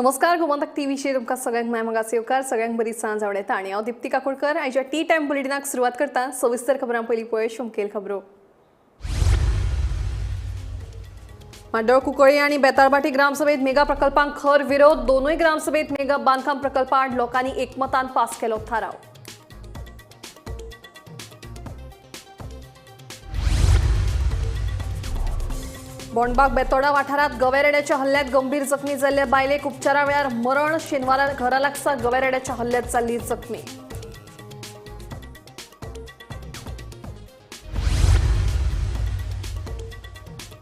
नमस्कार गोमंतक टीव्हीचेर तुमकां सगळ्यांक मायमगास येवकार सगळ्यांक बरी सांज आवडटा आनी हांव दिप्ती काकोडकर आयच्या टी टायम बुलेटिनाक सुरवात करता। सविस्तर खबरां पयलीं पळय मुखेल खबरो। माड्डोळ कुंकळ्ळी आनी बेताळबाटी ग्रामसभेत मेगा प्रकल्पांक खर विरोध। दोनूय ग्रामसभेत मेगा बांदकाम प्रकल्पा आड लोकांनी एकमतान पास केलो थाराव। बोंडबाग बेतोडा वाठारांत गवेरेड्याच्या हल्ल्यात गंभीर जखमी जाल्ले बायलेक उपचारा वेळार मरण। शेनवारा घरा लागसार गवेरेड्याच्या हल्ल्यात जाल्ली जखमी।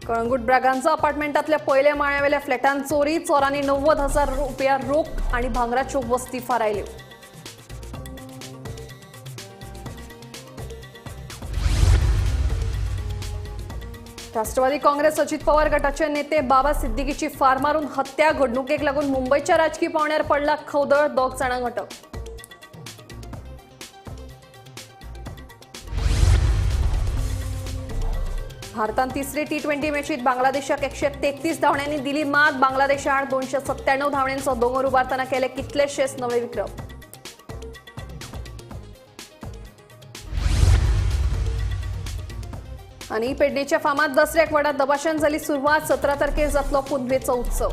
कळंगूट ब्रागांचा अपार्टमेंटांतल्या पयल्या माळ्यावेल्या फ्लॅटांत चोरी। चोरांनी 90,000 रुपया रोख आनी भांगराच्यो वस्ती फारायल्यो। राष्ट्रवादी काँग्रेस अजित पवार गटाचे नेते बाबा सिद्दीकीची फार मारून हत्या। घडणुकेक लागून मुंबईच्या राजकीय पावंड्यार पडला खवदळ। 2 जाणांक अटक। भारतान तिसरी टी20 मॅचीत बांगलादेशाक 133 धांवड्यांनी दिली मात। बांगलादेशा आड 297 धांवड्यांचो दोंगर उबारतना केले कितलेशेच नवे विक्रम। आणि पेडणेच्या फामाद दसऱ्याक व्हडा दबाशान जाली सुरवात। 17 तारखेर जातलो पुनवेचो उत्सव।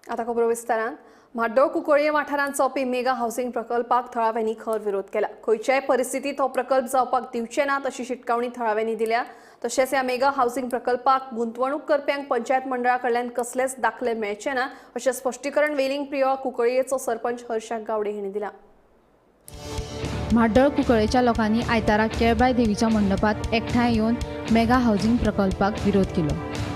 आता खबरो विस्तारान। म्हाड्डोळ कुंकळ्ळे वाठारांत चलपी मेगा हावसिंग प्रकल्पाक थळाव्यांनी खर विरोध केला। खंयच्याय परिस्थितीत हो प्रकल्प जावपाक दिवचे नात अशी शिटकावणी थळाव्यांनी दिल्या। तशेंच ह्या मेगा हावसिंग प्रकल्पाक गुंतवणूक करप्यांक पंचायत मंडळा कडल्यान कसलेच दाखले मेळचे ना अशें स्पश्टीकरण वेलिंग प्रियो कुंकळ्ळेचो सरपंच हर्षा गावडे हांणी दिला। म्हाड्डोळ कुंकळ्ळेच्या लोकांनी आयतारा केळबाई देवीच्या मंडपात एकठांय येवन मेगा हावसिंग प्रकल्पाक विरोध केलो।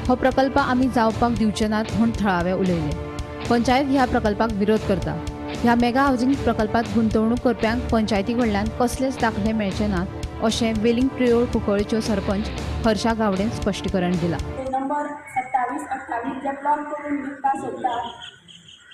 हो प्रकल्प आमी जावपाक दिवचे नात म्हूण थळावे उलयले। पंचायत ह्या प्रकल्पाक विरोध करता। ह्या मेगा हावसिंग प्रकल्पात गुंतवणूक करप्यांक पंचायती कडल्यान कसलेच दाखले मेळचे नात अशें वेलिंग प्रियोळ कुंकळ्ळेच्यो सरपंच हर्षा गावडेन स्पश्टीकरण दिलां। नंबर 27-28 जे प्लॉट करून विकता सोदतात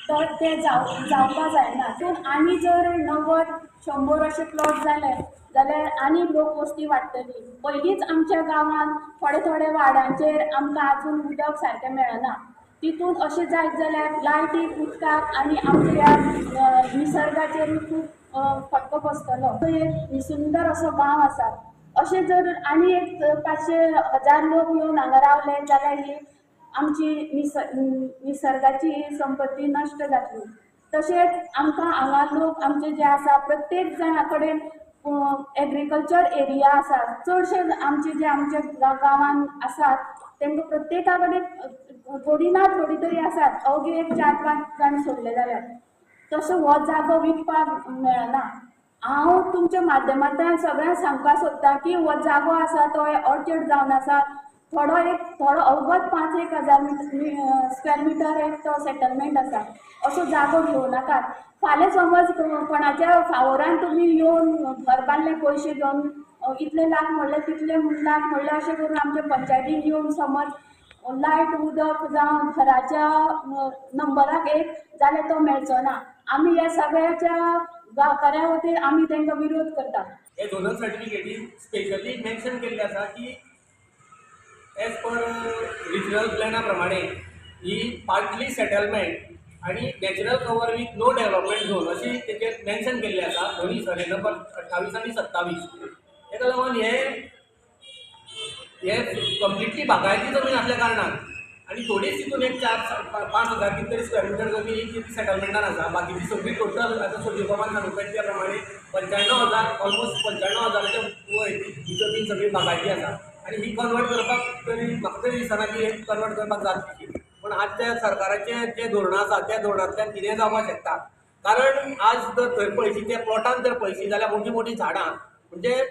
तर ते जावपा जायना। पूण आनी जर 90-100 अशे प्लॉट जाले जाल्यार आनी लोक वस्ती वाडटली। पयलींच आमच्या गांवांत थोडे वाड्यांचेर आमकां आजून उदक सारकें मेळना। तितून अशें जायत जाल्यार लायटीक उदकाक आनी आमच्या निसर्गाचेर खूब फटको बसतलो। तो एक सुंदर असो गांव आसा। अशें जर आनी एक 500,000 लोक येवन हांगा रावले जाल्यार ही आमची निसर्गाची संपत्ती नश्ट जातली। तशेंच आमकां हांगा लोक आमचे जे आसा प्रत्येक जाणा कडेन एग्रीकल्चर एरिया आसा। चडशे आमचे जे आमच्या गांवांत आसात तांकां प्रत्येका कडेन थोडी ना थोडी तरी आसात। अवघे एक 4-5 जाण सोडले जाल्यार तसो हो जागो विकपाक मेळना। हांव तुमच्या माध्यमांतल्यान सगळ्यांक सांगपाक सोदतां की हो जागो आसा तो ऑर्चर्ड जावन आसा। थोडो अवघड 5-1 हजार स्क्वेअर मिटर एक तो सेटलमेंट आसा। असो जागो घेवं नाकात। फाल्यां समज कोणाच्या फावोरान तुमी येवन घर बांदले पयशे घेवन इतले लाख म्हणले तितले लाख म्हणले अशें करून आमच्या पंचायतीन येवन समज लायट उदक जावं घराच्या नंबराक एक जाल्यार तो मेळचो ना। आमी ह्या सगळ्याच्या गांवकाऱ्या वतीन आमी तांकां विरोध करता। हे झोनल सर्टिफिकेटीन स्पेशली मेन्शन केल्ले आसा की एज पर रिजनल प्लॅना प्रमाणे ही पार्टली सेटलमेंट आणि natural cover with no development zone अशी तेचेर मेन्शन केल्ले आसा। दोन्ही सर्वे नंबर 28 आणि 27। ताका लागून हे कंप्लिटली बागायती जमीन असल्या कारणान आणि थोडीच तितून एक 4-5 हजार कितें स्क्वेअर मिटर जमीन ही सेटलमेंटान आसा। बाकीची सगळी टोटल आतां सोल्यूशन सांगपाक त्या प्रमाणे 95,000 ऑलमोस्ट 95,000च्या वयर ही जमीन सगळी बागायती आसा। आणि ही कन्वर्ट करपाक तरी म्हाका तरी दिसना की कन्वर्ट करपाक जातली। पण आज त्या सरकाराचें जें धोरण आसा त्या धोरणांतल्यान कितें जावपाक शकता। कारण आज जर थंय पळयशी त्या प्लॉटान जर पळयशी जाल्यार मोठी झाडां म्हणजे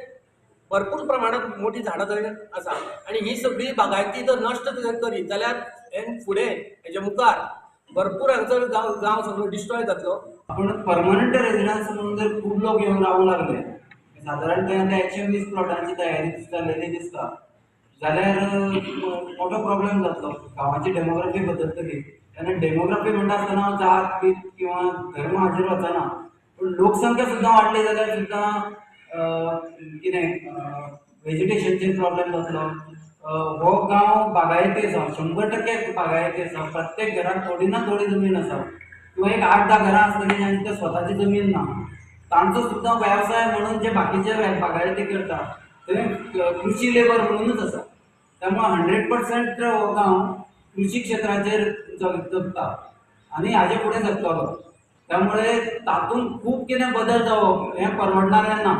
भरपूर प्रमाणात मोठी झाडां थंय आसा। आणि ही सगळी बागायती जर नश्ट करीत जाल्यार फुडें हेजे मुखार भरपूर हांगचो गांव सगळो डिस्ट्रॉय जातलो। पण परमनंट रेजिडन्स म्हणून जर खूब लोक येवन रावूंक लागले साधारणतः 120 प्लॉटांची तयारी जाल्लेली दिसता जाल्यार मोठो प्रॉब्लेम जातलो। गांवाची डेमोग्राफी बदलतली तेन्ना डेमोग्राफी म्हणटा आसतना जात पीत किंवा धर्म हाजेर वचना। पण लोकसंख्या सुद्दां वाडली जाल्यार सुद्दां कितें वेजिटेशनचे प्रॉब्लेम जातलो. हो गांव बागायती आसा, 100% बागायती आसा. प्रत्येक घरात थोडी ना थोडी जमीन आसा किंवा एक 8-10 घरां आसतली जांची स्वताची जमीन ना. तांचो सुद्दां वेवसाय म्हणून जे बाकीचे बागायती करता ते कृषी लेबर म्हणूनच आसा. त्यामुळे 100% हो गांव कृषी क्षेत्राचेर जगता आनी हाजे फुडें जगतलो. त्यामुळे तातूंत खूब कितें बदल जावप हें परवडणारें ना.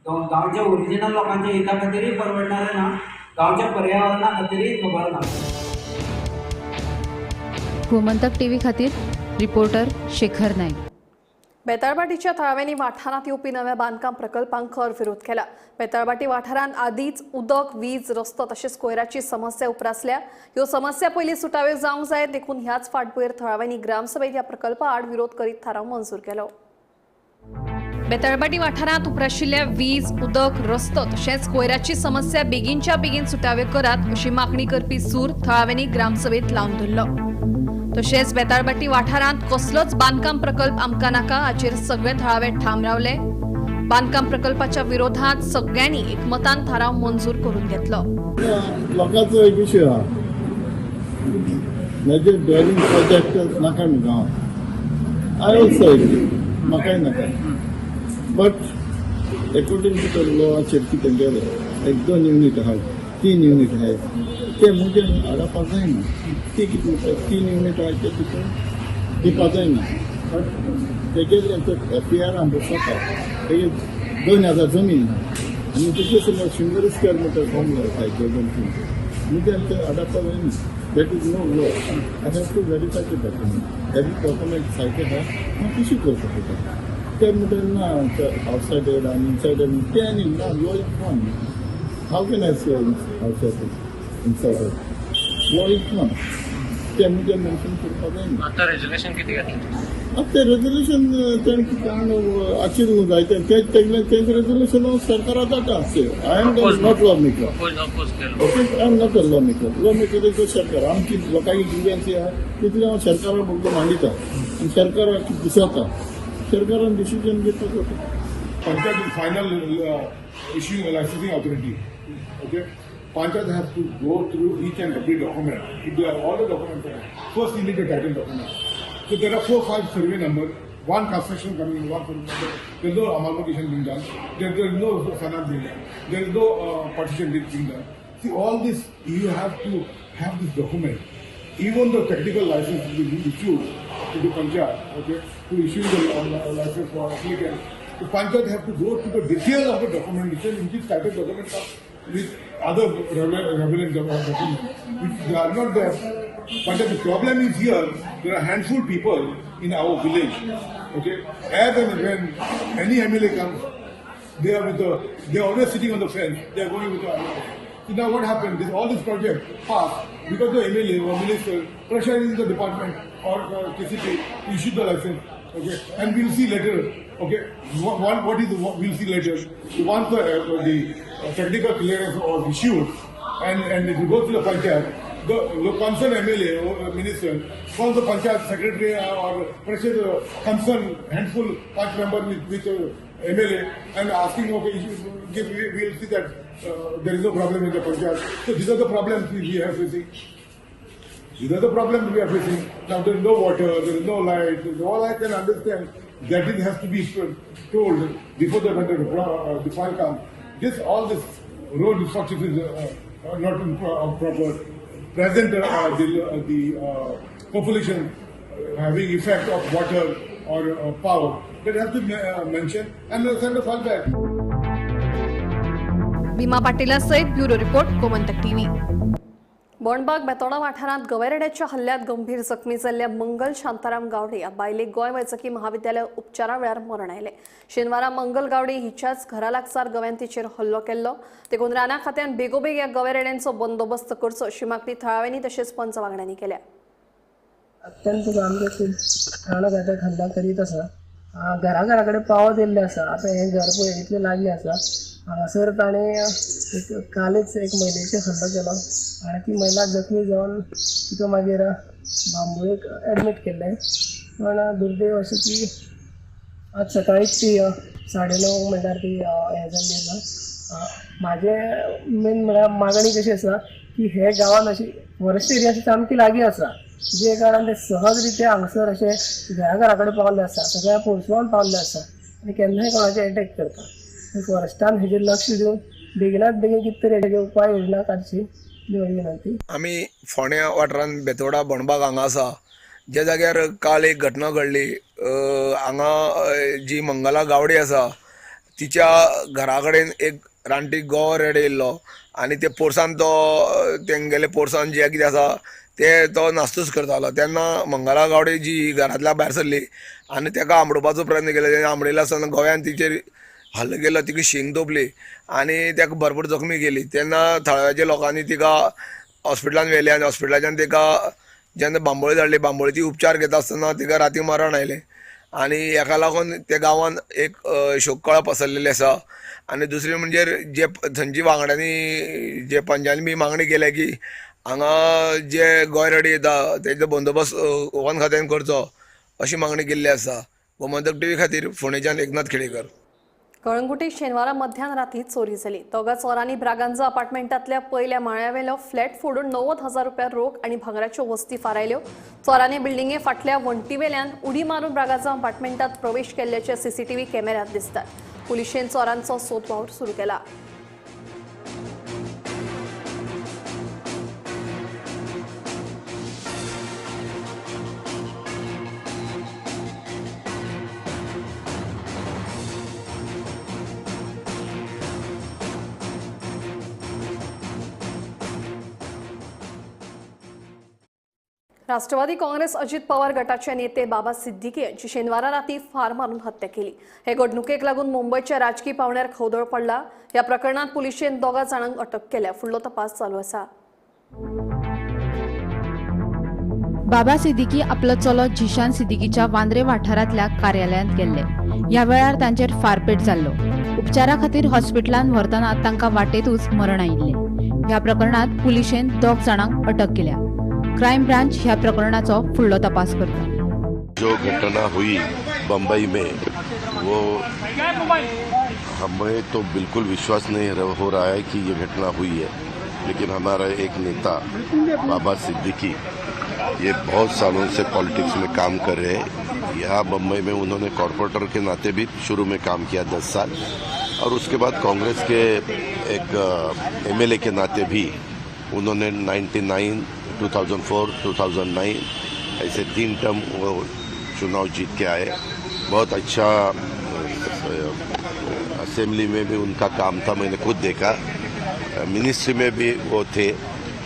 गांवच्या ओरिजिनल लोकांच्या हिता खातीरय परवडणारें ना, गांवच्या पर्यावरणा खातीरय खबर ना. गोमंतक टीव्ही खातीर रिपोर्टर शेखर नाईक. बेताळबाटीच्या थळाव्यांनी वाठारांत येवपी नव्या बांदकाम प्रकल्पांक खर विरोध केला. बेताळबाटी वाठारांत आदींच उदक, वीज, रस्तो तशेंच कोयराची समस्या उप्रासल्या. ह्यो समस्या पयलीं सुटाव्यो जावंक जाय देखून ह्याच फाटभुंयेर थळाव्यांनी ग्रामसभेत ह्या प्रकल्पा आड विरोध करीत थाराव मंजूर केलो. बेताळबाटी वाठारांत उप्राशिल्ल्या वीज, उदक, रस्तो तशेंच कोयराची समस्या बेगीनच्या बेगीन सुटाव्यो करात अशी मागणी करपी सूर थळाव्यांनी ग्रामसभेत लावन धरलो. तशेंच बेताळबाटी वाठारांत कसलोच बांदकाम प्रकल्प आमकां नाका हाचेर सगळे थळावे ठाम रावले. बांदकाम प्रकल्पाच्या विरोधात सगळ्यांनी एकमतान थाराव मंजूर करून घेतलो. लोकांचो एक विशय आहा, म्हजे ड्रायव्हिंग प्रोजेक्ट नाका न्ही गांवांत. आय ऑल्सो एग्री, म्हाकाय नाका. बट अकॉर्डिंग टू द लॉचेर कितें गेलें, 1-2 युनिट आहात, 3 युनिट आहात, ते मुगे हाडपाक जायना. ती कितें म्हणटात, 3 युनिट आहात ते तितून दिवपाक जायना. बट तेगेर FPR आमकां स्वता तेगे 2000 जमीन आनी तेजे समज 100 स्क्वेअर मिटर फॉर्म जाता मुगे आमकां हाडपाक जायना. That is no law. I have to verify the document. Every document सारकें आहा हांव इश्यू करपाक पडटा. ते म्हणटा ना आउटसायडेड आनी इनसायडेड ते आनी ना. Law is one. How can I say outsided insided? Law is one. ते मुगे मेन्शन करपाक जायना. आता रेजोल्युशन किती घातलं? ते रेजोल्युशन तेंचे कारण अचीव जायते तेंचे रेजोल्युशन सरकारा जाता. I am not law maker. Oppose केलं. I am not a law maker. Law maker is सरकार. आमची लोकांची ग्रिव्हन्सी आहा तितली हांव सरकाराक बघतो मांडिता आनी सरकाराक दिसता. सरकारान डिसिजन घेवपाक जाता. Panchayat is final issuing a licensing authority. Okay, Panchayat has to go through each and every document. If they are all the documents, first you need a title document. So there are 4-5 survey numbers, one construction coming in, one survey number. There is no amalgamation being done. There is no finance being done. There is no partition being done. See, all this you have to have this document. Even the technical license will be issued to the Panchayat. Okay, to issue the license for applicant. The Panchayat have to go to the details of the documentation in which type of documents are with other relevant documents, which they are not there. But the problem is here, there are handful people in our village. Okay, as and when any MLA comes, they are always sitting on the fence. They are going with the MLA. So now what happened? All this project passed because the MLA or minister pressurizing the department or KCP to issue the license. Okay, and we'll see later. Okay, we'll see later. Once the technical clearance was issued, and it will go to the Panchayat, the concerned MLA or minister calls the Panchayat secretary or pressure the concerned handful Panch member with MLA and asking, okay, we'll see that there is no problem in the Panchayat. So these are the problems we are facing. These are the problems we are facing. Now there is no water, there is no light. All I can understand that it has to be told before the fire comes. All this road infrastructure is not proper. Present the population having effect of water or power. That has to be mentioned and send a file back. Bhima पाटीला सयत bureau report Gomantak TV. Bondbag Betora वाठारांत गवेरेड्याच्या हल्ल्यात गंभीर जखमी जाल्ल्या मंगल शांताराम गावडे ह्या बायलेक गोंय वैजकी महाविद्यालय उपचारा वेळार मरण आयलें. शेनवारा मंगल गावडे हिच्याच घरा लागसार गव्यान तिचेर हल्लो केल्लो. देखून राना खात्यान बेगोबेग ह्या गवेरेड्यांचो बंदोबस्त करचो अशी मागणी थळाव्यांनी तशेंच पंच वांगड्यांनी केल्या. अत्यंत गांभीर राना खात्याक हल्ला करीत आसा. घरा कडेन पावत येयल्ले आसा. आतां हें घर पळय इतलें लागीं आसा. हांगासर ताणें कालच एक महिलेचेर हल्लो केलो आनी ती महिला जखमी जावन तिका मागीर बांबोळेक एडमीट केल्लें. पण दुर्दैव अशें की आज सकाळीच ती 9:30 म्हणल्यार ती हें जाल्ली आसा. म्हाजें मेन म्हळ्यार मागणी कशी आसा की हे गांवांत अशी फॉरेस्ट एरिया सामकी लागीं आसा, जे कारणान ते सहज रित्या हांगसर अशे घरा कडेन पावल्ले आसा, सगळ्या पोरसुवान पावल्ले आसा आनी केन्नाय कोणाचेर एटॅक करता. फॉरेस्टान हेजेर लक्ष दिवन बेगिनात बेगीन कितें तरी हेजेर उपाय योजना काडची देवळी विनंती. आमी फोंड्या वाठारांत बेतोडा बणबाग हांगा आसा, ज्या जाग्यार काल एक घटना घडली. हांगा जी मंगला गावडे आसा तिच्या घरा कडेन एक रानटी गोव रेडे येयल्लो आनी ते पोरसान तेंगेले पोरसान जे कितें आसा ते तो नास्तूस करतालो. तेन्ना मंगला गावडे जी घरांतल्या भायर सरली आनी ताका आंबडोवपाचो प्रयत्न केलो. तेणें आंबडयलो आसतना गोव्यान तिचेर हल्लो केलो, तिका शींग तोपली आनी ताका भरपूर जखमी केली. तेन्ना थळाव्याच्या लोकांनी तिका हॉस्पिटलांत व्हेली आनी हॉस्पिटलाच्यान तिका जेन्ना बांबोळी धाडली, बांबोळीची उपचार घेता आसतना तिका राती मरण आयलें आनी हेका लागून त्या गांवांत एक शोककळा पसरलेली आसा. आनी दुसरी म्हणजे जे थंयची वांगड्यांनी जे पंचांनी बी मागणी केल्या की हांगा जे गोंय येता तेजो बंदोबस्त वन खात्यान करचो अशी मागणी केल्ली आसा. गोमंतक टीव्ही खातीर फोंडेच्यान एकनाथ खेडेकर. कळंगुटीत शेनवारा मध्यान राती चोरी जाली. दोगा चोरांनी ब्रागांजा अपार्टमेंटातल्या पयल्या माळ्यावेलो फ्लॅट फोडून 90,000 रुपया रोख आनी भांगराच्यो वस्ती फारायल्यो. चोरांनी बिल्डिंगे फाटल्या वण्टीवेल्यान उडी मारून ब्रागांजा अपार्टमेंटात प्रवेश केल्ल्याचे सीसीटीव्ही कॅमेऱ्यात दिसतात. पुलिशेन चोरांचो सोद वावर सुरू केला. राष्ट्रवादी काँग्रेस अजित पवार गटाचे नेते बाबा सिद्दीकी यांची शेनवारा राती फार मारून हत्या केली. हे घडणुकेक लागून मुंबयच्या राजकीय पावंड्यार खवदळ पडला. या प्रकरणात पुलिशेन दोगा जाणांक अटक केल्या. फुडलो तपास चालू आसा. बाबा सिद्दीकी आपलो चलो जिशान सिद्दीकीच्या वांद्रे वाठारांतल्या कार्यालयांत गेल्ले. ह्या वेळार तांचेर फारपेट जाल्लो. उपचारा खातीर हॉस्पिटलांत व्हरतना तांकां वाटेतूच मरण आयिल्लें. ह्या प्रकरणात पुलिशेन दोग जाणांक अटक केल्या. क्राइम ब्रांच ह्या प्रकरणाचो फुडलो तपास करता. जो घटना हुई बम्बई में वो हमें तो बिल्कुल विश्वास नहीं हो रहा है कि ये घटना हुई है, लेकिन हमारा एक नेता बाबा सिद्दीकी ये बहुत सालों से पॉलिटिक्स में काम कर रहे हैं. यहाँ बम्बई में उन्होंने कॉरपोरेटर के नाते भी शुरू में काम किया 10 साल और उसके बाद कांग्रेस के एक MLA के नाते भी उन्होंने 99, 2004, 2009 ऐसे 3 टर्म वो चुनाव जीत के आए. बहुत अच्छा असेंबली में भी उनका काम था, मैंने खुद देखा. मिनिस्ट्री में भी वो थे,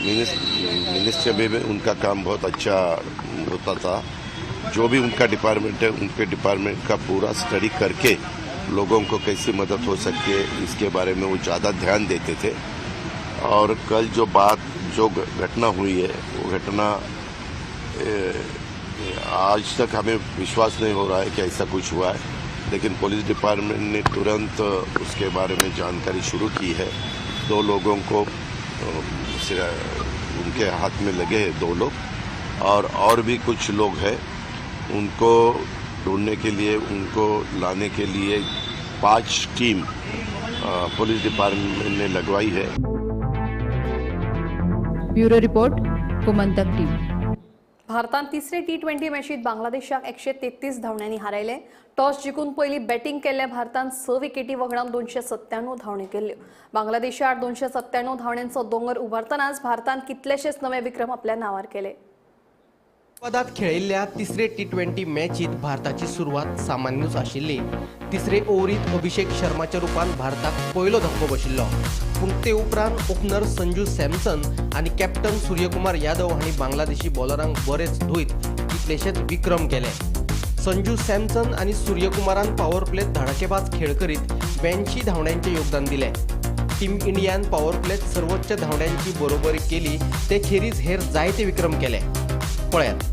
मिनिस्ट्री में भी उनका काम बहुत अच्छा होता था. जो भी उनका डिपार्टमेंट है उनके डिपार्टमेंट का पूरा स्टडी करके लोगों को कैसी मदद हो सकती है इसके बारे में वो ज़्यादा ध्यान देते थे. और कल जो घटना हुई है वो घटना आज तक हमें विश्वास नहीं हो रहा है कि ऐसा कुछ हुआ है, लेकिन पुलिस डिपार्टमेंट ने तुरंत उसके बारे में जानकारी शुरू की है. 2 लोगों को उनके हाथ में लगे हैं 2 लोग और भी कुछ लोग हैं. उनको ढूंढने के लिए, उनको लाने के लिए 5 टीम पुलिस डिपार्टमेंट ने लगवाई है. Bureau report Gomantak TV. भारतान तिसरे T20 मॅचीत बांगलादेशाक 133 धांवड्यांनी हारयले. टॉस जिखून पयली बॅटिंग केल्ल्या भारतान 6 विकेटी वगडावन 297 धांवड्यो केल्ल्यो. बांगलादेशाक 297 धांवड्यांचो दोंगर उबारतनाच भारतान कितलेशेच नवे विक्रम आपल्या नांवार केले. पदात खेळिल्ल्या तिसरे T20 मॅचीत भारताची सुरवात सामान्यूच आशिल्ली. तिसरे ओव्हरीत अभिषेक शर्माच्या रुपान भारताक पयलो धक्को बशिल्लो, पूण ते उपरांत ओपनर संजू सॅमसन आनी कॅप्टन सूर्यकुमार यादव हांणी बांगलादेशी बॉलरांक बरेच धुयत कितलेशेच विक्रम केले. संजू सॅमसन आनी सूर्यकुमारान पॉवर प्लेत धडाकेबाज खेळ करीत 82 धांवड्यांचे योगदान दिले. टीम इंडियान पॉवर प्लेत सर्वोच्च धांवड्यांची बरोबरी केली. ते खेरीज हेर जायते विक्रम केले. पळयात.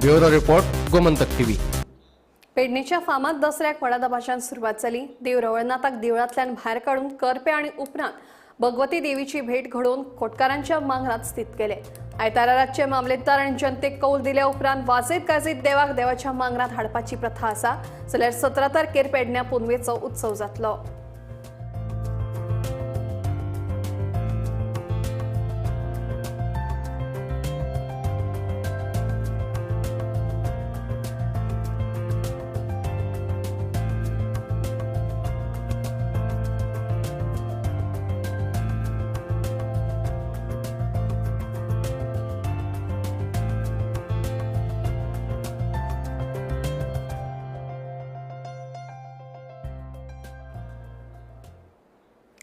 Bureau report Gomantak TV. पेडणेच्या फामाद दसऱ्याक व्हडा दबाज्यान सुरवात जाली. देव रवळनाथाक देवळांतल्यान भायर काडून करपे आनी उपरांत भगवती देवीची भेट घडोवन खोटकारांच्या मांगरात स्थित केले. आयतारा रातचे मामलेदार आनी जनतेक कौल दिल्या उपरांत वाजत गाजत देवाक देवाच्या मांगरात हाडपाची प्रथा आसा जाल्यार 17 तारखेर पेडण्यां पुनवेचो उत्सव जातलो.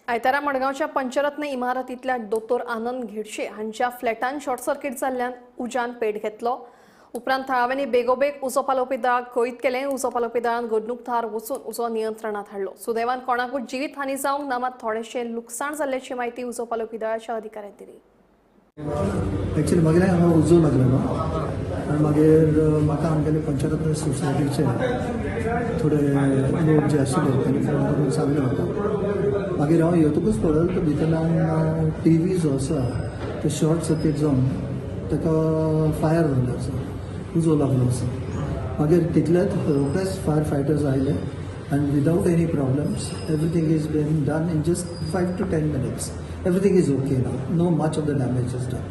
आयतारा मडगावच्या पंचरत्न इमारतींतल्या दोतोर आनंद घेडशे हांच्या फ्लॅटान शॉर्ट सर्किट जाल्ल्यान उज्यान पेट घेतलो. उपरांत थळाव्यांनी बेगोबेग उजो पालोवपी दळाक कळीत केलें. उजो पालोवपी दळान घडणूक थार वचून उजो नियंत्रणात हाडलो. सुदैवान कोणाकूच जिवीत हानी जावंक ना, मात थोडेशें लुकसाण जाल्ल्याची म्हायती उजो पालोवपी दळाच्या अधिकाऱ्यांनी दिली. एक्चुअली मागीर हांगा उजो लागलेलो आनी मागीर म्हाका आमगेले पंचरत्न सोसायटीचे थोडे लोक जे आशिल्ले तांणी सांगलें म्हाका. मागीर हांव येतकूच पळयलें तो भितरल्यान टीव्ही जो आसा तो शॉर्ट सर्किट जावन ताका फायर जाल्लो आसा, उजो लागलो आसा. मागीर तितलेंच रोखडेच फायर फायटर्स आयले आनी without any problems everything is been done in just 5 to 10 minutes. Everything is okay now. No much of the damage is done.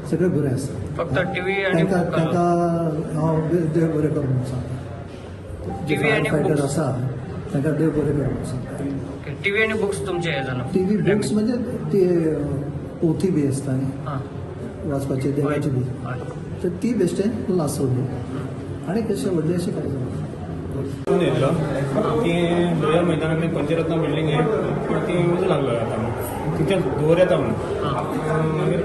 सगळें बरें आसा. फक्त टीव्ही आणि तांकां हांव देव बरें करूं म्हणून सांगता. जे फायर फायटर आसा तांकां देव बरें करूं म्हणून सांगता. टीव्ही आणि बुक्स तुमचे हे झालं. टीव्ही बुक्स म्हणजे ती पोथी बी आसता न्ही वाचपाची देवाची बी, तर ती बेश्टेन लासवली आनी कशें व्हडलें अशें कांय जालें. येयल्लो की लोया मैदानातली पंचरत्न बिल्डींग आहे पण ती उजो लागलो आता तिच्या दोर येता म्हणून मागीर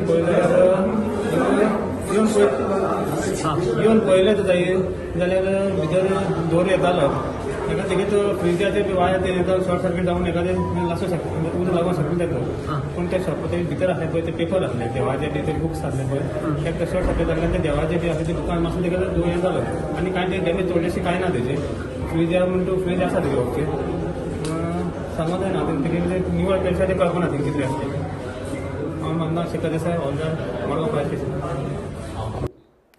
येवन पळयलें जाल्यार भितर दोर येतालो ताका तेगेत फ्रिजाचे वायर ते येता शॉर्ट सर्कीट जावन एखादें लासू शकता उजो लागून शकता तेका. पूण ते ते भितर आसले पळय ते पेपर आसले देवाचे ते बुक्स आसले पळय तेका शॉर्ट सर्कीट जाल्ल्यान ते देवाचे बी आसले ते दुकान मातशें तेका दोर येतालो आनी कांय ते डॅमेज चडशें कांय ना तेजे. फ्रीज म्हणून तो फ्रीज आसा तेगे ओके सांगूंक जायना तेगे निवळ केल्या ते कळपना थिंग कितले आसले. हांव मानना अशें कदें आसा ऑर्डर मडगांव फायर स्टेशन.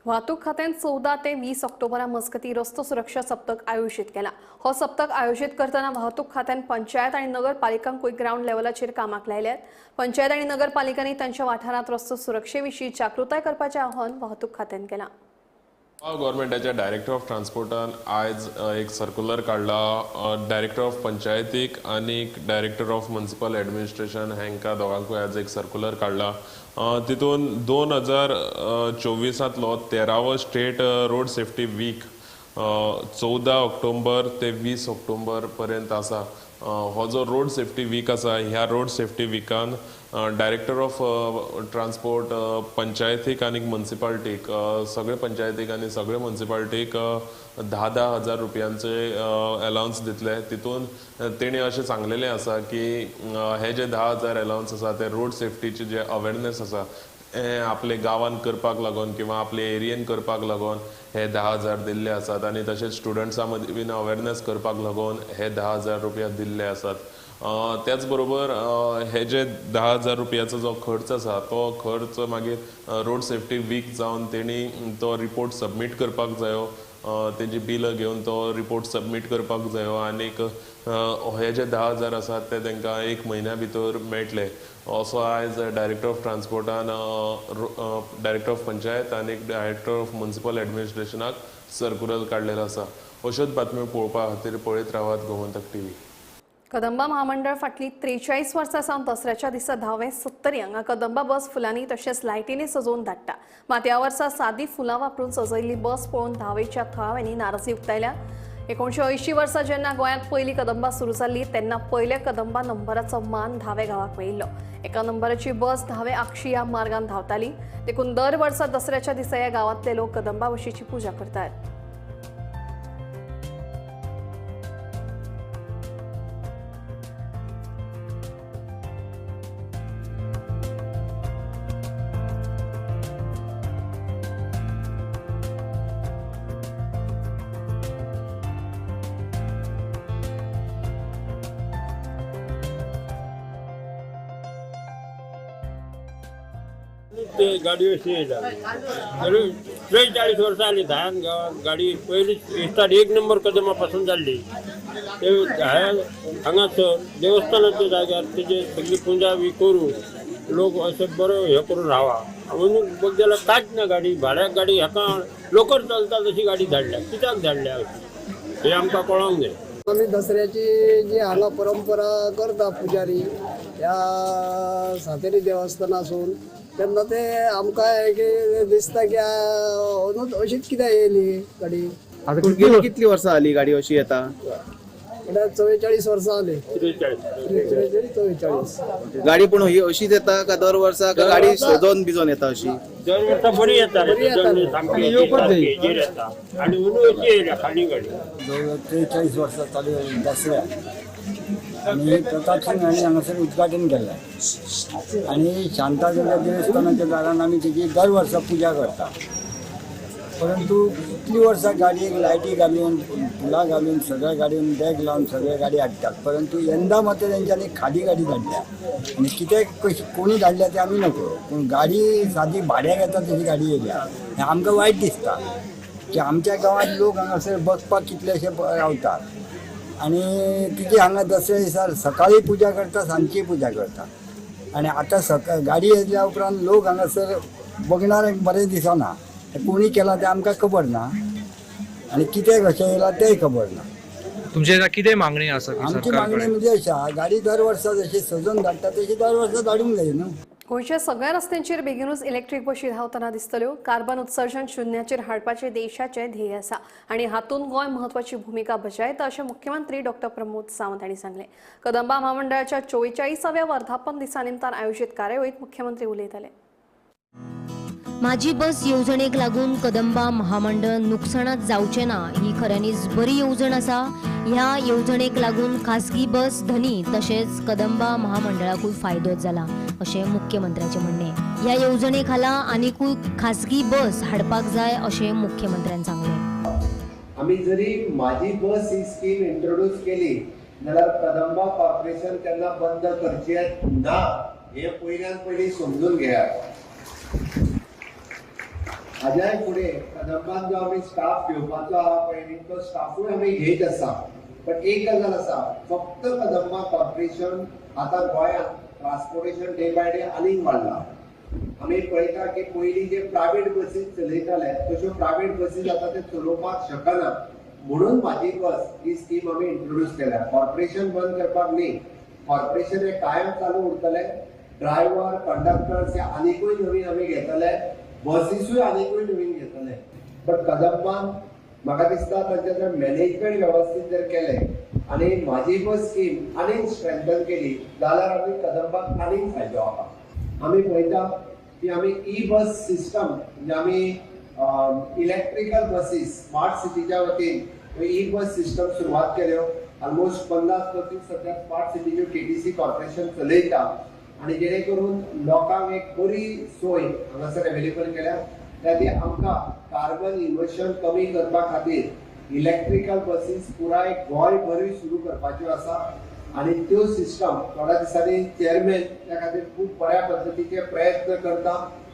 वाहतूक खात्यान 14 ते 20 ऑक्टोबरा मजगती रस्तो सुरक्षा सप्तक आयोजीत केला. हो सप्तक आयोजीत करतना वाहतूक खात्यान पंचायत आनी नगरपालिकांकूय ग्राउंड लेवलाचेर कामाक लायल्यात. पंचायत आनी नगरपालिकांनी तांच्या वाठारांत रस्तो सुरक्षे विशीं जागृताय करपाचें आवाहन वाहतूक खात्यान केलां. गव्हर्मेंटाच्या डायरेक्टर ऑफ ट्रान्सपोर्टान आयज एक सर्क्युलर काडला. डायरेक्टर ऑफ पंचायतीक आनी डायरेक्टर ऑफ म्युनिसिपल एडमिनिस्ट्रेशन हांकां दोगांकूय आयज एक सर्क्युलर काडला. तितून 2024 13वो state road safety week 14 October ते 20 ऑक्टोबर पर्यंत आसा. हो जो रोड सेफ्टी वीक आसा ह्या रोड सेफ्टी विकान डायरेक्टर ऑफ ट्रान्सपोर्ट पंचायतीक आनी म्युनिसिपालिटीक सगळे पंचायतीक आनी सगळे म्युनिसिपालिटीक 10,000 रुपयांचे अलावन्स दितले. तितून तेणी अशें सांगलेलें आसा की हे जे 10,000 अलावन्स आसा ते रोड सेफ्टीचे जे अवेरनेस आसा हे आपले गांवांत करपाक लागून किंवा आपले एरियेन करपाक लागून हे 10,000 दिल्ले आसात आनी तशेंच स्टुडंट्सां मदीं बीन अवेरनेस करपाक लागून हे 10,000 रुपया दिल्ले आसात. त्याच बरोबर हे जे 10,000 रुपयाचो जो खर्च आसा तो खर्च मागीर रोड सेफ्टी वीक जावन तेणी तो रिपोर्ट सबमीट करपाक जायो. तेजी बिलां घेवन तो रिपोर्ट सबमीट करपाक जायो आनीक हे जे 10,000 आसात ते तांकां 1 म्हयन्या भितर मेळटले. असो आयज डायरेक्टर ऑफ ट्रान्सपोर्टान डायरेक्टर ऑफ पंचायत आनी डायरेक्टर ऑफ म्युनिसिपल एडमिनिस्ट्रेशनाक सर्क्युलर काडलेलो आसा. अश्योच बातम्यो पळोवपा खातीर पळयत रावात गोमंतक टीव्ही. कदंबा महामंडळ फाटली 43 वर्सां सावन दसऱ्याच्या दिसा 10वें 70 हांगा कदंबा बस फुलांनी तशेंच लायटींनी सजोवन धाडटा. मात ह्या वर्सा सादी फुलां वापरून सजयल्ली बस पळोवन धावेच्या थळाव्यांनी नाराजी उक्तायल्या. 1980 वर्सा जेन्ना गोंयांत पयली कदंबा सुरू जाल्ली तेन्ना पयल्या कदंबा नंबराचो मान धावे गांवाक मेळिल्लो. एका नंबराची बस धावे आक्षी ह्या मार्गान धांवताली. देखून दर वर्सा दसऱ्याच्या दिसा ह्या गांवांतले लोक कदंबा बशीची पुजा करतात. ते गाडी अशी येयला 43 वर्सां जाली धायन गांवांत गाडी पयली स्टार्ट 1 नंबर कदमा पासून जाल्ली ते धायन हांगासर देवस्थानाच्या जाग्यार तेजे सगळी पुजा बी करून लोक अशे बरो हे करून रावा म्हणून बघ जाल्यार कांयच ना गाडी भाड्याक गाडी हाका लोकल चलता तशी गाडी धाडल्या कित्याक धाडल्या अशी हे आमकां कळोंक जाय. आमी दसऱ्याची जी हांगा परंपरा करता पुजारी ह्या सातेरी देवस्थानासून तेन्ना ते आमकां एक दिसता की अंदूच अशीच कित्याक येयली गाडी. कितली वर्सां जाली गाडी अशी येता? 44 वर्सां जाली. 43-44 गाडी पण ही अशीच येता का दर वर्सा का गाडी सजोन बिजोन येता अशी? दर वर्सा बरी येता सामकी येता आनी म्हणून अशी येयल्या खाली गाडी. 43 वर्सां चालू दसऱ्याक आनी प्रताप सिंग हांणी हांगासर उद्घाटन केलें आनी शांतादुर्गा देवस्थानाच्या दारान आमी तेजी दर वर्सा पुजा करता. परंतु इतली वर्सां गाडयेक लायटी घालून फुलां घालून सगळ्या गाडयेन बॅग लावन सगळे गाडी हाडटात. परंतु यंदा मात्र तेंच्यांनी खाली गाडी धाडल्या आनी कित्याक कशी कोणी धाडल्या ते आमी नकळो पूण गाडी सादी भाड्याक येता तशी गाडी येयल्या हें आमकां वायट दिसता की आमच्या गांवांत लोक हांगासर बसपाक कितलेशे रावतात आनी तिची हांगा दसऱ्या दिसा सकाळी पुजा करता सांजची पुजा करता आनी आतां गाडी येयल्या उपरांत लोक हांगासर बघणाऱ्यांक बरें दिसना. कोणी केला ते आमकां खबर ना आनी कितें कशें येयला तेंय खबर ना. तुमचे कितें मागणी आसा? आमची मागणी म्हणजे अशा गाडी दर वर्सा जशी सजून धाडटा तशी दर वर्सा धाडूंक जाय न्हू. गोंयच्या सगळ्या रस्त्यांचेर बेगीनूच इलेक्ट्रीक बशी धांवतना दिसतल्यो. कार्बन उत्सर्जन शुन्याचेर हाडपाचे देशाचें ध्येय आसा आनी हातूंत गोंय म्हत्वाची भूमिका बजायता अशें मुख्यमंत्री डॉ. प्रमोद सावंत हांणी सांगलें. कदंबा म्हामंडळाच्या 44व्या वर्धापन दिसा निमतान आयोजीत कार्यावळीत मुख्यमंत्री उलयताले. माझी बस येवजणेक लागून कदंबा महामंडळ नुकसानात जावचें ना ही खऱ्यांनीच बरी येवजण आसा. ह्या येवजणेक लागून खासगी बस धनी तशेंच कदंबा महामंडळाकूय फायदो जाला अशें मुख्यमंत्र्याचें म्हणणें. ह्या येवजणे खाला आनीकूय खासगी बस हाडपाक जाय अशें मुख्यमंत्र्यान सांगलें. आमी जरी माझी बस ही स्कीम इंट्रोड्यूस केली जाल्यार कदंबा कॉर्पोरेशन केन्ना बंद करचें ना हे पयल्यान पयली समजून घेयात. हाज्याय फुडें कदंबान जो आमी स्टाफ घेवपाचो आहा पळय तो स्टाफूय आमी घेयत आसा. पण एक गजाल आसा फक्त कदंबा कॉर्पोरेशन आतां गोंयांत ट्रान्सपोर्टेशन डे बाय डे आनीक वाडला. आमी पळयता की पयलीं जे प्रायवेट बसीस चलयताले तश्यो प्रायवेट बसीस आतां ते चलोवपाक शकना म्हणून म्हाजी बस ही स्कीम आमी इंट्रोड्यूस केल्या. कॉर्पोरेशन बंद करपाक न्ही, कॉर्पोरेशन हे कायम चालू उरतले. ड्रायव्हर कंडक्टर्स हे आनीकूय नवीन आमी घेतले, बसीसूय आनीकूय नवीन घेतले. बट कदंबान म्हाका दिसता तांचे जर मॅनेजमेंट वेवस्थीत जर केलें आनी म्हाजी बस स्कीम आनीक स्ट्रेंथन केली जाल्यार आमी कदंबाक आनीक फायदो आहा. आमी पळयता की आमी ई बस सिस्टम म्हणजे आमी इलेक्ट्रिकल बसीस स्मार्ट सिटीच्या वतीन ई बस सिस्टम सुरवात केल्यो. ऑलमोस्ट 50 बसीस सध्या स्मार्ट सिटीच्यो केटीसी कॉर्पोरेशन चलयता आनी जेणे करून लोकांक एक बरी सोय हांगासर अवेलेबल केल्या. त्या खातीर आमकां कार्बन इमिशन कमी करपा खातीर इलेक्ट्रिकल बसीस पुराय गोंयभरूय सुरू करपाच्यो आसा आनी त्यो सिस्टम थोड्या दिसांनी चेअरमॅन त्या खातीर खूब बऱ्या पद्दतीचे प्रयत्न करता.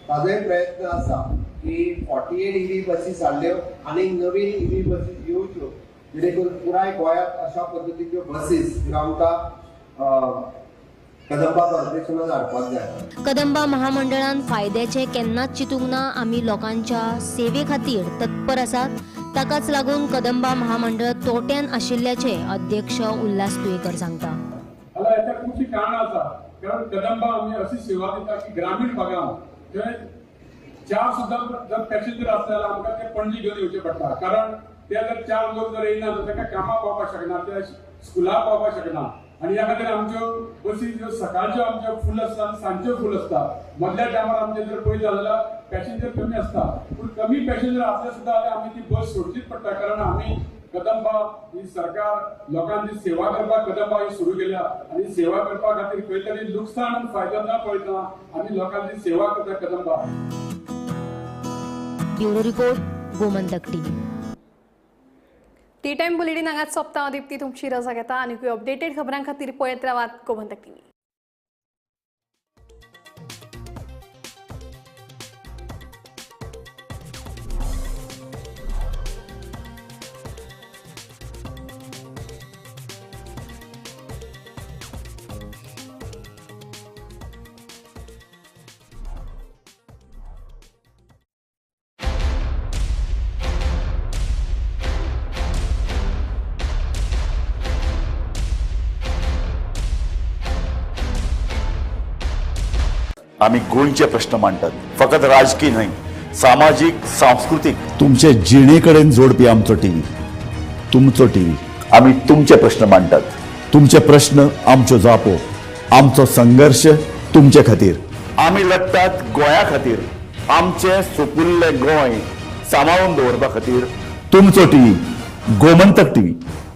ताजोय प्रयत्न आसा की 48 ईव्ही बसीस हाडल्यो आनी नवीन ईव्ही बसीस येवच्यो जेणे करून पुराय गोंयांत अशा पद्दतीच्यो बसीस ह्यो आमकां कदंबा कॉर्पोरेशनान हाडपाक जाय. कदंबा महामंडळान फायद्याचे केन्नाच चिंतूंक ना. आमी लोकांच्या सेवे खातीर तत्पर आसात. ताकाच लागून कदंबा महामंडळ तोट्यान आशिल्ल्याचे अध्यक्ष उल्हास तुयेकर सांगता. हाच्या खुबशीं कारणां आसा. कारण कदंबा आमी अशी सेवा दिता की ग्रामीण भागांत थंय च्या सुद्दां जर पॅसेंजर आसले जाल्यार आमकां ते पणजी घेवन येवचे पडटा. कारण ते जर 4 लोक जर येयना जाल्यार ताका कामाक पावपाक शकना, ते स्कुलाक पावपाक शकना. आणि ह्या खातीर आमच्यो बसी ज्यो सकाळच्यो आमच्यो फूल आसता आनी सांजच्यो फूल आसता. मदल्या टायमार आमचे जर पळयत जाल्यार पॅसेंजर कमी आसता. पूण कमी पॅसेंजर आसले सुद्दां जाल्यार आमी ती बस सोडचीच पडटा. कारण आमी कदंबा ही सरकार लोकांची सेवा करपाक कदंबा ही सुरू केल्या आनी सेवा करपा खातीर खंय तरी लुकसाण आनी फायदो न पळयतना आमी लोकांची सेवा करता Kadamba. Bureau report Gomantak TV. T time bulletin हांगाच सोंपता. दिप्ती तुमची रजा घेता आनी अपडेटेड खबरां खातीर पळयत रावात गोमंतक टीव्ही. आम्ही गोंयचे प्रश्न मांडटात, फकत राजकीय न्हय, सामाजीक सांस्कृतिक. तुमचे जिणे कडेन जोडपी आमचो टीव्ही, तुमचो टीव्ही. आम्ही तुमचे प्रश्न मांडटात. तुमचे प्रश्न आमच्यो जापो, आमचो संघर्ष तुमचे खातीर. आम्ही लढटात गोंया खातीर, आमचे सोपुल्ले गोंय सांबाळून दवरपा खातीर. तुमचो टीव्ही, गोमंतक टीव्ही.